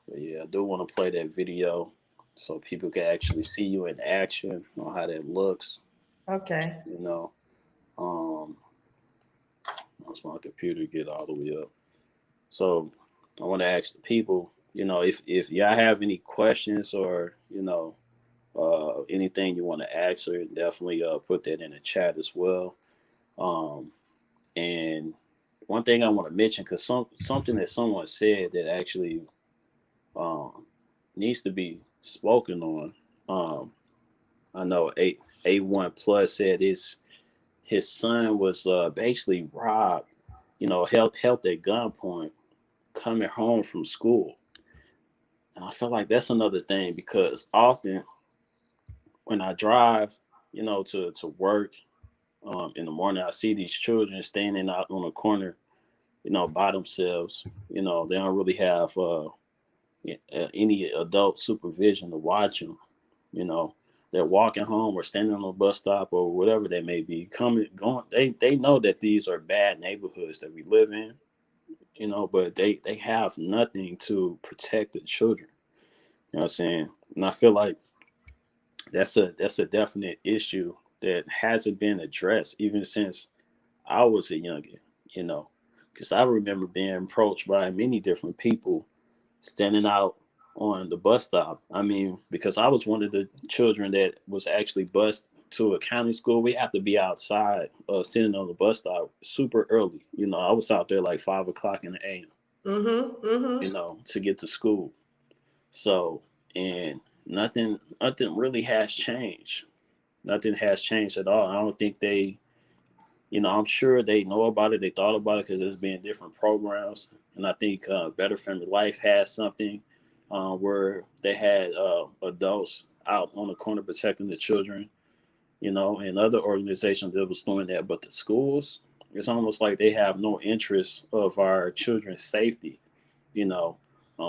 But yeah, I do want to play that video so people can actually see you in action on how that looks. Okay. You know, um, once my computer get all the way up. So I want to ask the people, if y'all have any questions or anything you want to ask her, definitely put that in the chat as well. Um, and one thing I want to mention, because something that someone said that actually um, needs to be spoken on. Um, I know A1 Plus said his son was basically robbed, held at gunpoint coming home from school. And I feel like that's another thing because often when I drive, to work in the morning, I see these children standing out on the corner, by themselves. They don't really have any adult supervision to watch them. You know, they're walking home or standing on a bus stop or whatever they may be, coming, going. They know that these are bad neighborhoods that we live in. But they have nothing to protect the children. You know what I'm saying? And I feel like that's a definite issue that hasn't been addressed even since I was a youngin. You know, because I remember being approached by many different people standing out on the bus stop. I mean, because I was one of the children that was actually bused to a county school. We have to be outside, sitting on the bus stop super early. I was out there like 5 o'clock in the a.m. Mm-hmm. Mm-hmm. To get to school. So, and nothing really has changed. Nothing has changed at all. I don't think I'm sure they know about it. They thought about it because there's been different programs. And I think Better Family Life has something where they had adults out on the corner protecting the children, and other organizations that was doing that. But the schools, it's almost like they have no interest of our children's safety, you know,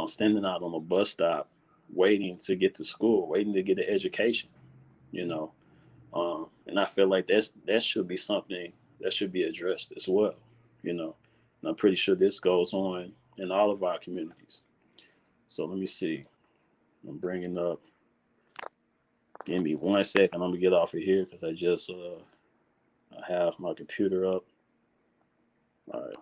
standing out on a bus stop, waiting to get to school, waiting to get an education, you know. And I feel like that should be something that should be addressed as well, you know. And I'm pretty sure this goes on in all of our communities. So let me see. I'm bringing up. Give me 1 second. I'm gonna get off of here because I have my computer up. All right.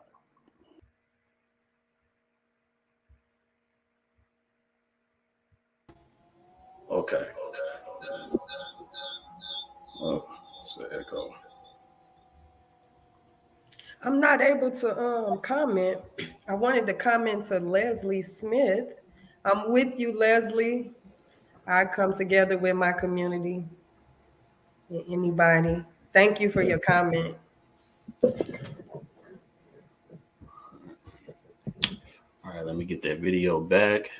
Okay. Oh, it's an echo. I'm not able to comment. I wanted to comment to Leslie Smith. I'm with you, Leslie. I come together with my community. Anybody? Thank you for your comment. All right. Let me get that video back.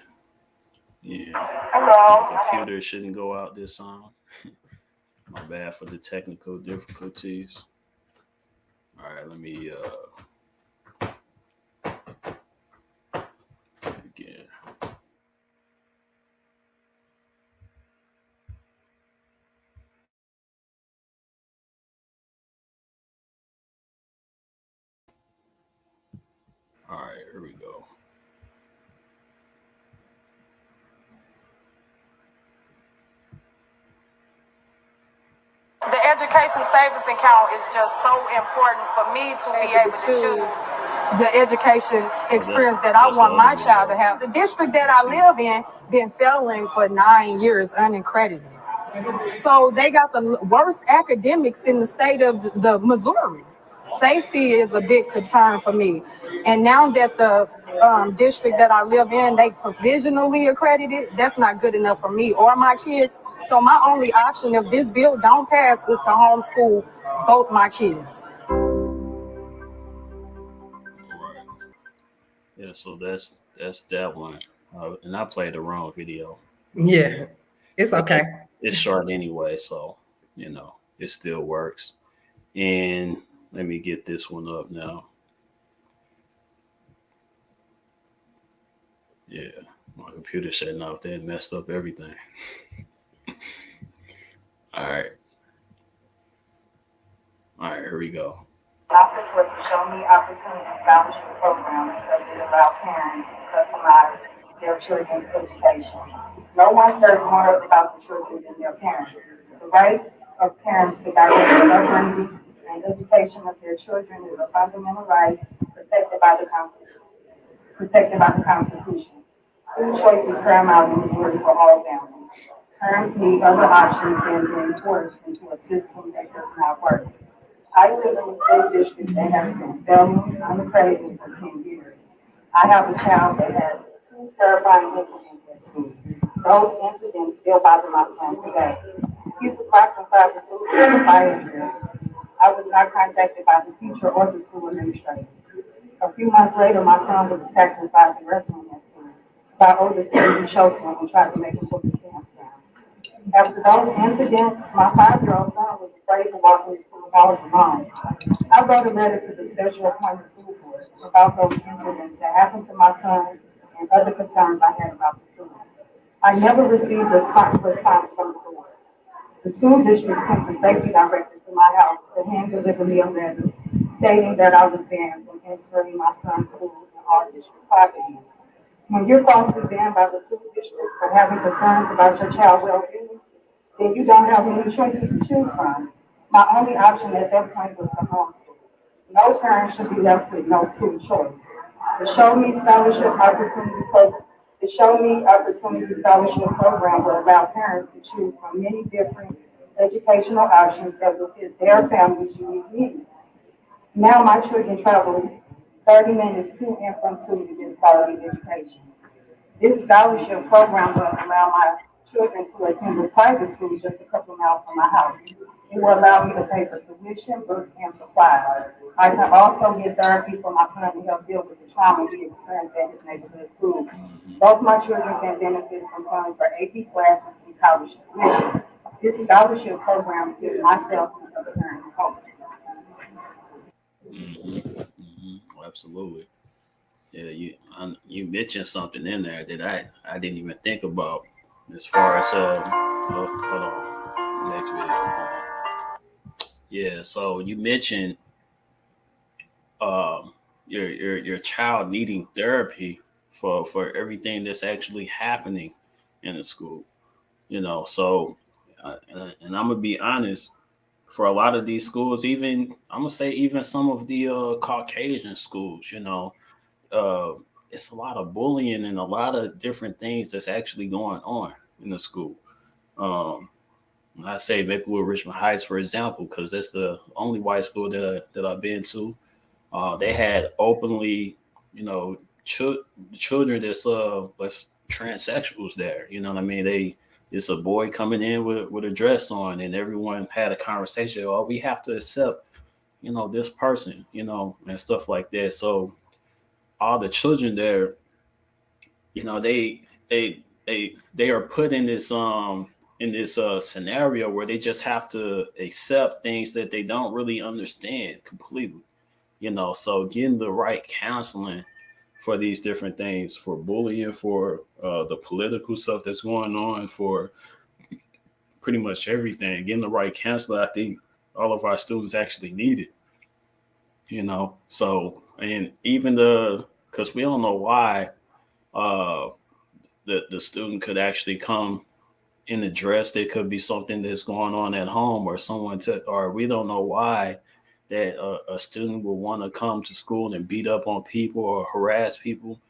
Yeah. My computer shouldn't go out this song. My bad for the technical difficulties. All right. Let me again. All right. Here we go. The education savings account is just so important for me to be able to choose the education experience that I want my child to have. The district that I live in been failing for 9 years unaccredited. So they got the worst academics in the state of the Missouri. Safety is a big concern for me. And now that the district that I live in, they provisionally accredited. That's not good enough for me or my kids. So my only option, if this bill don't pass, is to homeschool both my kids. Right. Yeah. So that's that one. And I played the wrong video, Yeah, it's but okay. it's short anyway, so it still works. And let me get this one up now. Yeah, my computer shutting off. They messed up everything. All right, all right, here we go. I support the Show Me Opportunity Scholarship Program because it allows parents to customize their children's education. No one cares more about the children than their parents. The right of parents to direct the upbringing and education of their children is a fundamental right protected by the Constitution. School choice is paramount in Missouri for all families. Parents need other options than being forced into a system that does not work. I live in a school district that has been failing unaccredited for 10 years. I have a child that had two terrifying incidents at school. Those incidents still bother my son today. He was locked inside the school during the fire drill. I was not contacted by the teacher or the school administrator. A few months later, my son was attacked inside the restroom at school by older students who choked him and tried to make him put his pants down. After those incidents, my 5-year-old son was afraid to walk into the halls alone. I wrote a letter to the special appointed school board about those incidents that happened to my son and other concerns I had about the school. I never received a response from the board. The school district sent the safety director to my house to hand deliver me a letter stating that I was banned from entering my son's school and all district properties. When you're falsely banned by the school district for having concerns about your child's well-being, then you don't have any choices to choose from. My only option at that point was to homeschool. No parent should be left with no school choice. The Show Me Scholarship Opportunity Program, the Show Me Opportunity Scholarship Program will allow parents to choose from many different educational options that will fit their family's unique needs. Now my children travel 30 minutes to and from school to get quality education. This scholarship program will allow my children to attend a private school just a couple miles from my house. It will allow me to pay for tuition, books, and supplies. I can also get therapy for my son to help deal with the trauma he experienced at his neighborhood school. Both my children can benefit from funds for AP classes and college tuition. This scholarship program gives myself and other parents hope. Absolutely. Yeah, you mentioned something in there that I didn't even think about as far as hold on, next video. Yeah, so you mentioned your child needing therapy for everything that's actually happening in the school. So and I'm gonna be honest, for a lot of these schools, even I'm gonna say even some of the Caucasian schools, uh, it's a lot of bullying and a lot of different things that's actually going on in the school. Um, I say maybe with Richmond Heights, for example, because that's the only white school that I've been to. They had openly, you know, children that's transsexuals there. You know what I mean? It's a boy coming in with a dress on, and everyone had a conversation. Oh, we have to accept, this person, and stuff like that. So all the children there, they are put in this scenario where they just have to accept things that they don't really understand completely. So getting the right counseling for these different things, for bullying, for the political stuff that's going on, for pretty much everything, getting the right counselor, I think all of our students actually need it. So, and even because we don't know why uh the student could actually come in a dress. There could be something that's going on at home, or or we don't know why that a student will want to come to school and beat up on people or harass people.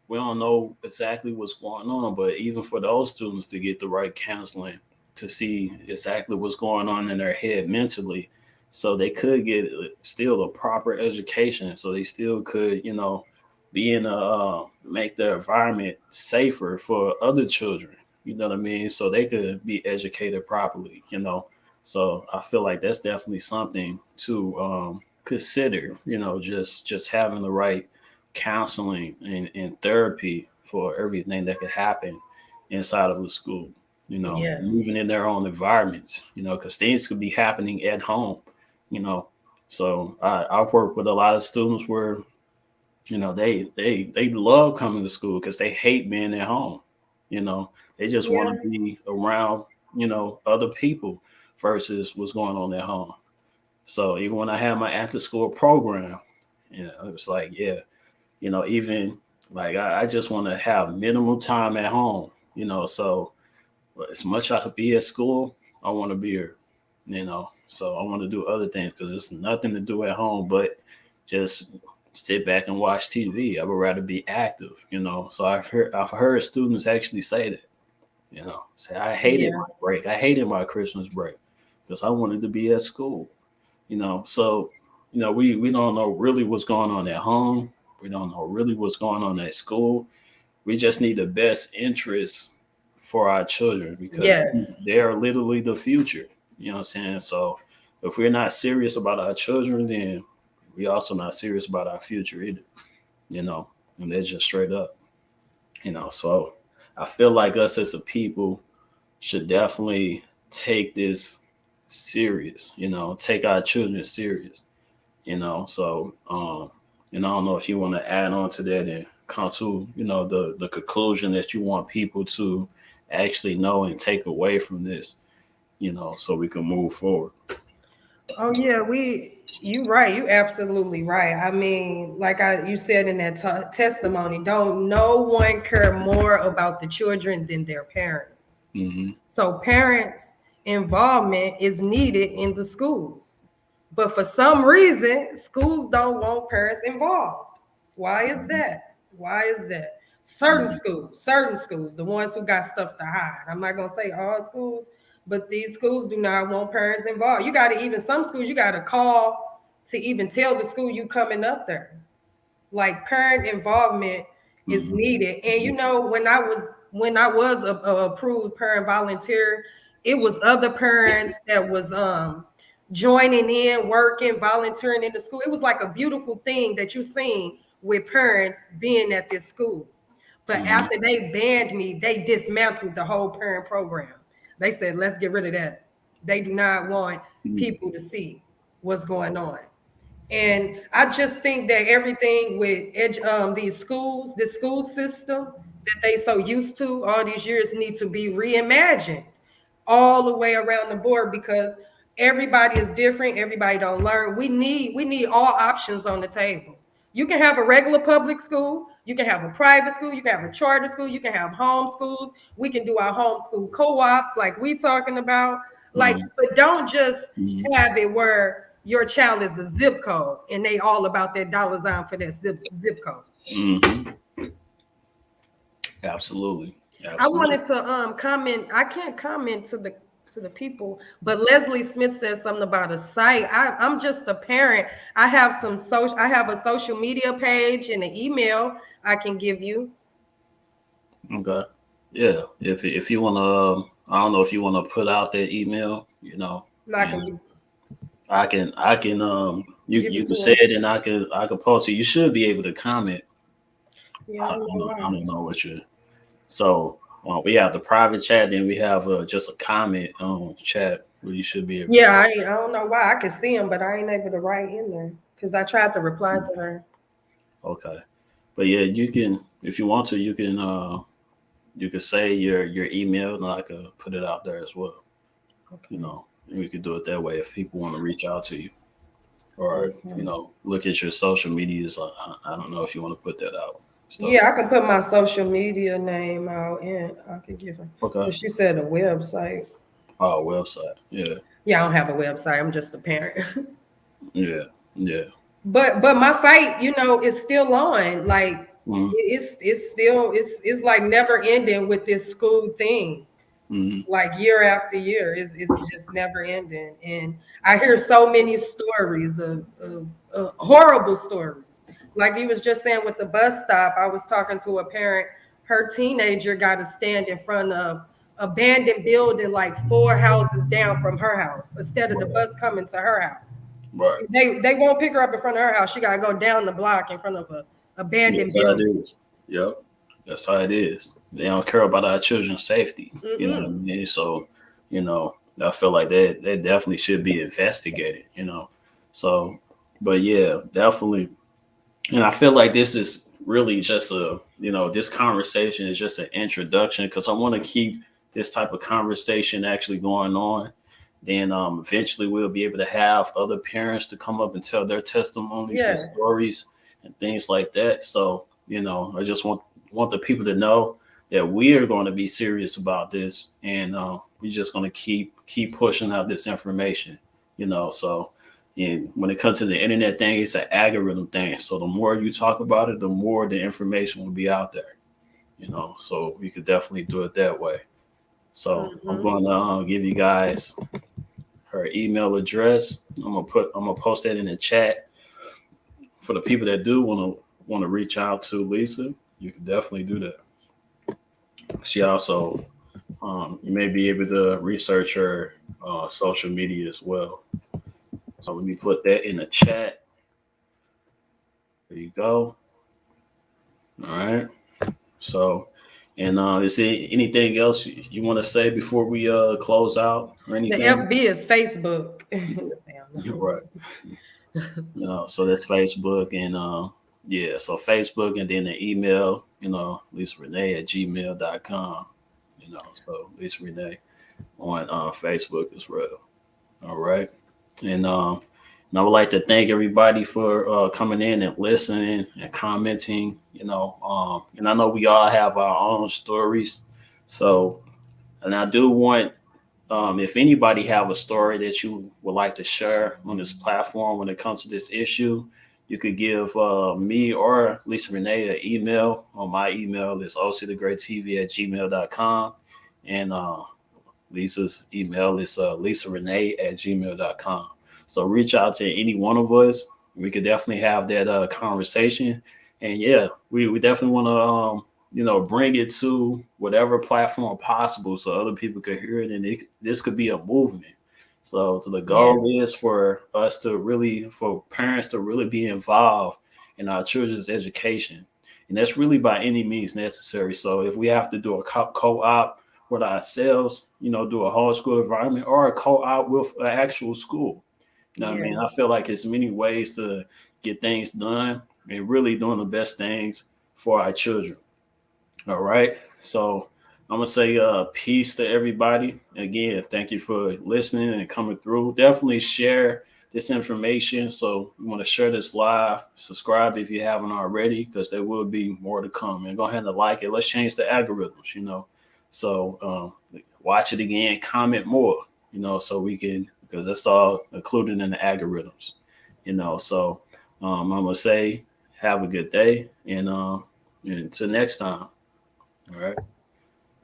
We don't know exactly what's going on, but even for those students to get the right counseling to see exactly what's going on in their head mentally, so they could get still a proper education, so they still could, being make the environment safer for other children. You know what I mean? So they could be educated properly. So I feel like that's definitely something to consider. Just having the right counseling and therapy for everything that could happen inside of the school. Yes. Moving in their own environments. Because things could be happening at home. You know, so I work with a lot of students where they love coming to school because they hate being at home. You know, they just want Yeah. to be around other people versus what's going on at home. So even when I had my after school program, it was like, yeah, even like I just want to have minimal time at home. So as much I could be at school, I want to be here. So I want to do other things because there's nothing to do at home but just sit back and watch TV. I would rather be active. So I've heard students actually say that. Say I hated Yeah. my break. I hated my Christmas break because I wanted to be at school. So we don't know really what's going on at home. We don't know really what's going on at school. We just need the best interests for our children because Yes. they are literally the future. You know what I'm saying? So if we're not serious about our children, then we also not serious about our future either. You know, and that's just straight up. So I feel like us as a people should definitely take this serious. Take our children serious. So I don't know if you want to add on to that and come to the conclusion that you want people to actually know and take away from this, so we can move forward. Oh yeah, you right. You absolutely right. I mean, like you said in that testimony, don't no one care more about the children than their parents. Hmm. So parents' involvement is needed in the schools. But for some reason, schools don't want parents involved. Why is that? Why is that? Certain schools, the ones who got stuff to hide. I'm not gonna say all schools, but these schools do not want parents involved. You got to even some schools you got to call to even tell the school you coming up there. Like parent involvement is Hmm. needed. And when I was a approved parent volunteer, it was other parents that was joining in, working, volunteering in the school. It was like a beautiful thing that you seen with parents being at this school. But Hmm. after they banned me, they dismantled the whole parent program. They said, let's get rid of that. They do not want people to see what's going on. And I just think that everything with these schools, the school system that they so used to all these years need to be reimagined all the way around the board because everybody is different. Everybody don't learn. We need all options on the table. You can have a regular public school. You can have a private school. You can have a charter school. You can have home schools. We can do our homeschool co-ops like we talking about. Like, Hmm. but don't just Hmm. have it where your child is a zip code and they all about that dollar sign for that zip code. Hmm. Absolutely. I Absolutely. wanted to comment. I can't comment to the people, but Leslie Smith says something about a site. I'm just a parent. I have a social media page and an email I can give you. Okay. Yeah. If you want to, I don't know if you want to put out that email, I can and I can give you it to can say them. it and I can post it. You should be able to comment. Yeah, I, I I don't know don't I why. don't know what you. So we have the private chat, then we have just a comment chat where you should be able to. Yeah, I don't know why. I can see them, but I ain't able to write in there because I tried to reply to her. Okay, but yeah, you can if you want to, you can say your email, and I could put it out there as well. Okay. And we could do it that way if people want to reach out to you or Okay. look at your social medias. I don't know if you want to put that out stuff. Yeah, I can put my social media name out and I could give her. Okay. But she said a website. Oh, website. Yeah. Yeah, I don't have a website. I'm just a parent. Yeah. Yeah. But my fight, is still on. Like Mm-hmm. it's still it's like never ending with this school thing. Mm-hmm. Like year after year, it's just never ending. And I hear so many stories of horrible stories like you was just saying with the bus stop, I was talking to a parent. Her teenager got to stand in front of abandoned building like 4 houses down from her house instead of the bus coming to her house. Right. They won't pick her up in front of her house. She got to go down the block in front of a abandoned That's how it building. is. Yep. That's how it is. They don't care about our children's safety. You know what I Mm-mm. mean? So, I feel like that definitely should be investigated. So, but yeah, definitely. And I feel like this is really just this conversation is just an introduction because I want to keep this type of conversation actually going on. Then eventually we'll be able to have other parents to come up and tell their testimonies and Yeah. stories and things like that. So, I just want the people to know that we are going to be serious about this, and we're just going to keep pushing out this information. So, and when it comes to the internet thing, it's an algorithm thing. So the more you talk about it, the more the information will be out there. So we could definitely do it that way. So I'm Mm-hmm. going to give you guys her email address. I'm gonna post that in the chat for the people that do want to reach out to Lisa. You can definitely do that. She also you may be able to research her social media as well. So let me put that in the chat. There you go. All right. So, and is there anything else you want to say before we close out or The anything? FB is Facebook. You're right. So that's Facebook and yeah, so Facebook and then the email, Lisa Renee at gmail.com. So Lisa Renee on Facebook as well. All right. And I would like to thank everybody for coming in and listening and commenting. And I know we all have our own stories. So, and I do want, if anybody have a story that you would like to share on this platform when it comes to this issue, you could give me or Lisa Renee an email. On my email is octhegreattv at gmail.com. And Lisa's email is Lisa Renee at gmail.com. So reach out to any one of us. We could definitely have that conversation. And yeah, we definitely want to, bring it to whatever platform possible so other people could hear it. And this could be a movement. So the Yeah. goal is for for parents to really be involved in our children's education. And that's really by any means necessary. So if we have to do a co-op with ourselves, do a whole school environment or a co-op with an actual school. You know what I Yeah. mean? I feel like there's many ways to get things done and really doing the best things for our children. All right. So I'm gonna say peace to everybody. Again, thank you for listening and coming through. Definitely share this information. So we want to share this live. Subscribe if you haven't already, because there will be more to come. And go ahead and like it. Let's change the algorithms. So watch it again, comment more, so we can, because that's all included in the algorithms. So I'm gonna say have a good day and until next time. All right.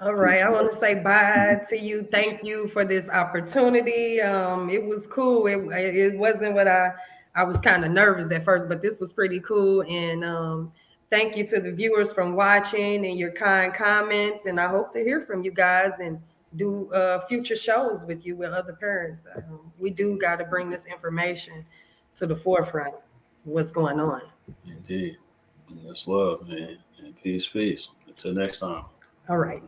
All right. I want to say bye to you. Thank you for this opportunity. It was cool. It wasn't what I was kind of nervous at first, but this was pretty cool. And thank you to the viewers from watching and your kind comments. And I hope to hear from you guys and do future shows with you with other parents. We do got to bring this information to the forefront. What's going on? Indeed. And that's love, man. And peace, peace. Until next time. All right.